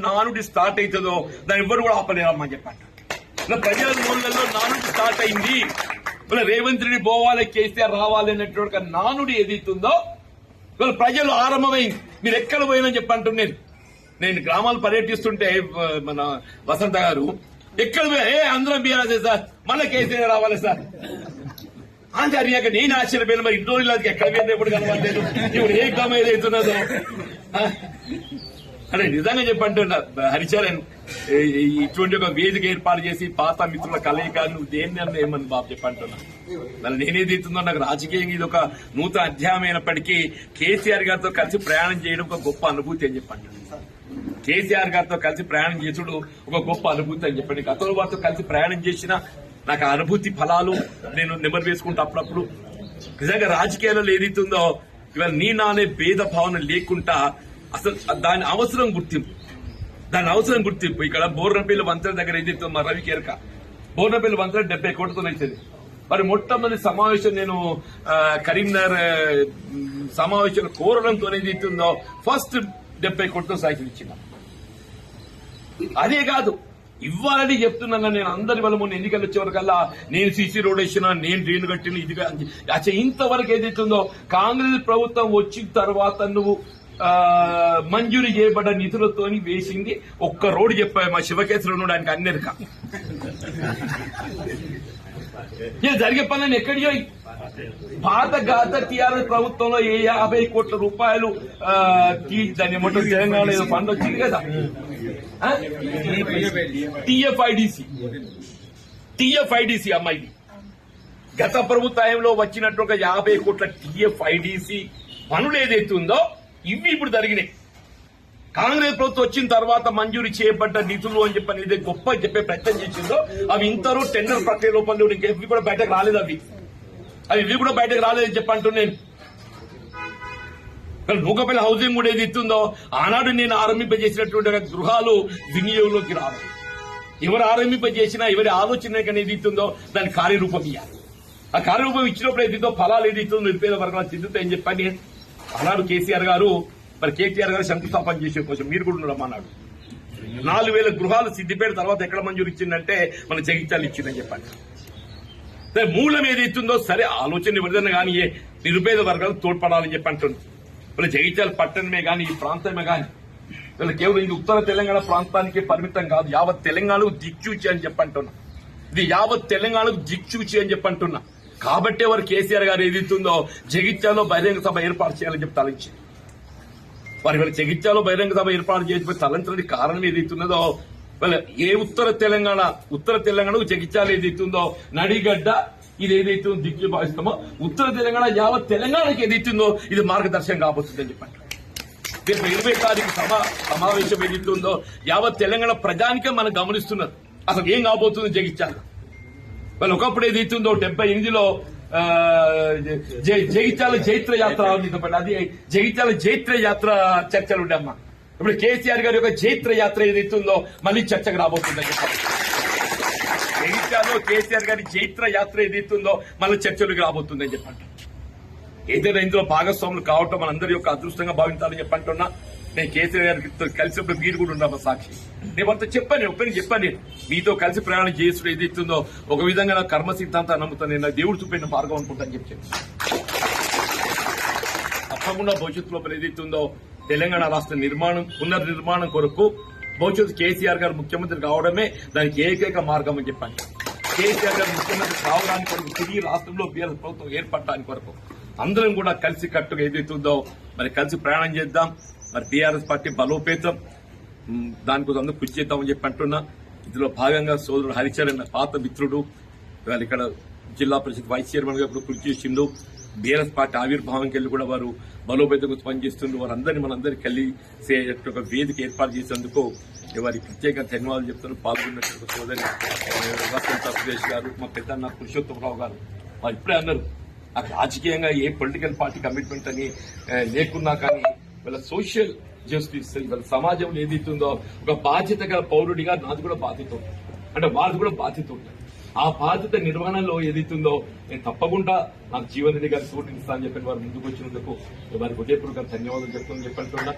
నానుడి స్టార్ట్ అవుతుందో దాన్ని ఎవ్వరు కూడా ఆపలేరమ్మని చెప్పండి. ప్రజల నోళ్లలో నానుడి స్టార్ట్ అయింది. రేవంత్ రెడ్డి పోవాలి, కేసీఆర్ రావాలి అన్నటువంటి నానుడి ఏదైతుందో ఇవాళ ప్రజలు ఆరంభమైంది. మీరు ఎక్కడ పోయినా చెప్పంటున్నాను. నేను గ్రామాలు పర్యటిస్తుంటే మన వసంత గారు ఎక్కడ అందరం బీఆర్ఎస్ సార్, మళ్ళీ కేసీఆర్ రావాలి సార్ అని జరిగాక నేను ఆశ్చర్యపోయిన. మరి ఇంట్లో ఎక్కడ పోయినా ఎప్పుడు కనబడలేదు. ఇప్పుడు ఏ గ్రామం ఏదైతున్నదో అంటే నిజంగా చెప్పంటున్నా హరిచరణ్, ఇటువంటి ఒక వేదిక ఏర్పాటు చేసి పాత మిత్రుల కలయిక నువ్వు దేన్ని అన్న ఏమని బాబు చెప్పంటున్నా. మరి నేనేదైతుందో నాకు రాజకీయంగా ఇది ఒక నూతన అధ్యాయం అయినప్పటికీ కేసీఆర్ గారితో కలిసి ప్రయాణం చేయడం ఒక గొప్ప అనుభూతి అని చెప్పండి. కేసీఆర్ గారితో కలిసి ప్రయాణం చేసుడు ఒక గొప్ప అనుభూతి అని చెప్పండి. గతంలో వారితో కలిసి ప్రయాణం చేసిన నాకు ఆ అనుభూతి ఫలాలు నేను నెమరు వేసుకుంటా అప్పుడప్పుడు. నిజంగా రాజకీయాల్లో ఏదైతుందో ఇవాళ నీ నానే భేద భావన లేకుండా అసలు దాని అవసరం గుర్తింపు ఇక్కడ బోర్నపల్లి వంతెన దగ్గర ఏదైతే మా రవి కేరక బోర్నపల్లి వంతెన 70 కోట్లతో అవుతుంది. మరి మొట్టమొదటి సమావేశం నేను కరీంనగర్ సమావేశం కోరడంతో ఏదైతుందో ఫస్ట్ 70 కోట్లతో సైకిల్ ఇచ్చిన. అదే కాదు ఇవ్వాలని చెప్తున్నాను నేను. అందరి వల్ల మొన్న ఎన్నికలు వచ్చేవరకల్లా నేను సీసీ రోడ్ వేసినా, నేను డ్రైన్ కట్టిన, ఇదిగా ఇంతవరకు ఏదైతుందో కాంగ్రెస్ ప్రభుత్వం వచ్చిన తర్వాత నువ్వు మంజూరు చేయబడ్డ నిధులతో వేసింది ఒక్క రోడ్డు చెప్పాయి మా శివకేశ్వర ఉండడానికి అన్నెరక. జరిగే పనులను ఎక్కడియో పాత గాత టీఆర్ఎస్ ప్రభుత్వంలో 50 కోట్ల రూపాయలు దాన్ని ఏమంటారు తెలంగాణ ఏదో ఫండ్ వచ్చింది కదా టీఎఫ్ఐడిసి అమ్మాయిది. గత ప్రభుత్వంలో వచ్చినట్టు ఒక 50 కోట్ల టీఎఫ్ఐడిసి పనులు ఏదైతుందో ఇవి ఇప్పుడు జరిగినాయి. కాంగ్రెస్ ప్రభుత్వం వచ్చిన తర్వాత మంజూరు చేయబడ్డ నిధులు అని చెప్పని ఇదే గొప్ప చెప్పే ప్రయత్నం చేసిందో అవి ఇంతరూ టెండర్ ప్రక్రియ లోపల ఇవి కూడా బయటకు రాలేదు. ఇవి కూడా బయటకు రాలేదని చెప్పంటున్నాను. నూకపల్లి హౌసింగ్ కూడా ఏది ఇస్తుందో ఆనాడు నేను ఆరంభింపజేసినటువంటి గృహాలు వినియోగంలోకి రావాలి. ఎవరు ఆరంభింపజేసినా ఎవరి ఆలోచన ఏది ఇస్తుందో దాని కార్యరూపం ఇవ్వాలి. ఆ కార్యరూపం ఇచ్చినప్పుడు ఏదితో ఫలాలు ఏది ఇస్తుందో నిరుపేద వర్గాలు చెందుతాయని చెప్పని ఆనాడు కేసీఆర్ గారు మరి కేటీఆర్ గారు శంకుస్థాపన చేసే కోసం మీరు కూడా ఉన్నారమ్మన్నాడు. 4000 గృహాలు సిద్దిపేట తర్వాత ఎక్కడ మంజూరు ఇచ్చిందంటే మన జగిత్యాలు ఇచ్చిందని చెప్పండి. మూలం ఏదైతుందో సరే ఆలోచన ఎవరిదన్నా కానీ నిరుపేద వర్గాలు తోడ్పడాలని చెప్పి అంటుంది. వీళ్ళ జగిత్యాల పట్టణమే కానీ ఈ ప్రాంతమే కానీ వీళ్ళ కేవలం ఇది ఉత్తర తెలంగాణ ప్రాంతానికి పరిమితం కాదు, యావత్ తెలంగాణకు దిక్చూచి అని చెప్పంటున్నా. ఇది యావత్ తెలంగాణకు దిక్చూచి అని చెప్పంటున్నా. కాబట్టే వారు కేసీఆర్ గారు ఏదైతుందో జగిత్యాలలో బహిరంగ సభ ఏర్పాటు చేయాలని చెప్పి తలంచి వారి వీళ్ళ జగిత్యాలలో బహిరంగ సభ ఏర్పాటు చేసి తలంచడానికి కారణం ఏదైతున్నదో వాళ్ళ ఏ ఉత్తర తెలంగాణకు జగిత్యాల ఏదైతుందో నడిగడ్డ ఇది ఏదైతే దిక్కు భావిస్తామో ఉత్తర తెలంగాణ యావత్ తెలంగాణకి ఏదైతుందో ఇది మార్గదర్శనం కాబోతుందని చెప్పండి. రేపు 20 తారీఖు సమావేశం ఏదైతుందో యావత్ తెలంగాణ ప్రజానికే మనం గమనిస్తున్నారు అసలు ఏం కాబోతుందో జగిత్యాల. వాళ్ళు ఒకప్పుడు ఏదైతుందో 78లో జగిత్యాల జైత్ర యాత్ర అది జగిత్యాల జైత్ర యాత్ర చర్చలు ఉండమ్మా. ఇప్పుడు కేసీఆర్ గారి యొక్క జైత్ర యాత్ర ఏదైతుందో మళ్ళీ చర్చకు రాబోతుందని చెప్పండి. జగిత్యాలలో కేసీఆర్ గారి జైత్ర యాత్ర ఏదైతుందో మళ్ళీ చర్చలకు రాబోతుందని చెప్పండి. ఏదైనా ఇందులో భాగస్వాములు కావటం మనందరి యొక్క అదృష్టంగా భావించాలని చెప్పంటున్నా. నేను కేసీఆర్ గారికి కలిసినప్పుడు మీరు కూడా ఉన్నామా సాక్షి. నేను వాళ్ళతో చెప్పాను మీతో కలిసి ప్రయాణం చేసుడు ఏదైతుందో ఒక విధంగా నా కర్మ సిద్ధాంతాన్ని నమ్ముతాను, నేను దేవుడు చూపిన మార్గం అనుకుంటాను చెప్పి తప్పకుండా భవిష్యత్తు లోపల ఏదైతుందో తెలంగాణ రాష్ట్ర పునర్నిర్మాణం కొరకు భవిష్యత్తు కేసీఆర్ గారు ముఖ్యమంత్రి కావడమే దానికి ఏకైక మార్గం అని చెప్పండి. కేసీఆర్ గారు ముఖ్యమంత్రి కావడానికి కొరకు తిరిగి రాష్ట్రంలో బీఆర్ఎస్ ప్రభుత్వం ఏర్పడటానికి కొరకు అందరం కూడా కలిసి కట్టుగా ఏదైతుందో మరి కలిసి ప్రయాణం చేద్దాం. మరి బీఆర్ఎస్ పార్టీ బలోపేతం దానికోసం అందరూ కృషి చేద్దామని చెప్పి అంటున్నా. ఇందులో భాగంగా సోదరుడు హరిచరణ్ పాత మిత్రుడు వాళ్ళు ఇక్కడ జిల్లా పరిషత్ వైస్ చైర్మన్ గా ఇప్పుడు కృషి చేసిండు. బీఆర్ఎస్ పార్టీ ఆవిర్భావంకి వెళ్ళి కూడా వారు బలోపేతం పనిచేస్తుండ్రు. వారందరినీ మనందరికీ కలిసి ఒక వేదిక ఏర్పాటు చేసేందుకు వారికి ప్రత్యేక ధన్యవాదాలు చెప్తారు. పాల్గొన్నట్టు సోదరి వసంత సురేష్ గారు, మా పెద్దన్న పురుషోత్తమరావు గారు వారు ఇప్పుడే అన్నారు నాకు రాజకీయంగా ఏ పొలిటికల్ పార్టీ కమిట్మెంట్ అని లేకున్నా కానీ వీళ్ళ సోషల్ జస్టిస్ వీళ్ళ సమాజంలో ఏదైతుందో ఒక బాధ్యత గల పౌరుడిగా నాది కూడా బాధ్యత ఉంటుంది, అంటే వారిది కూడా బాధ్యత ఉంటుంది. ఆ బాధ్యత నిర్వహణలో ఏదైతుందో నేను తప్పకుండా నాకు జీవన్ రెడ్డి గారి సూచన ఇస్తానని చెప్పి వారు ముందుకు వచ్చినందుకు వారికి హృదయపూర్వక ధన్యవాదాలు చెప్తామని చెప్పంటున్నా.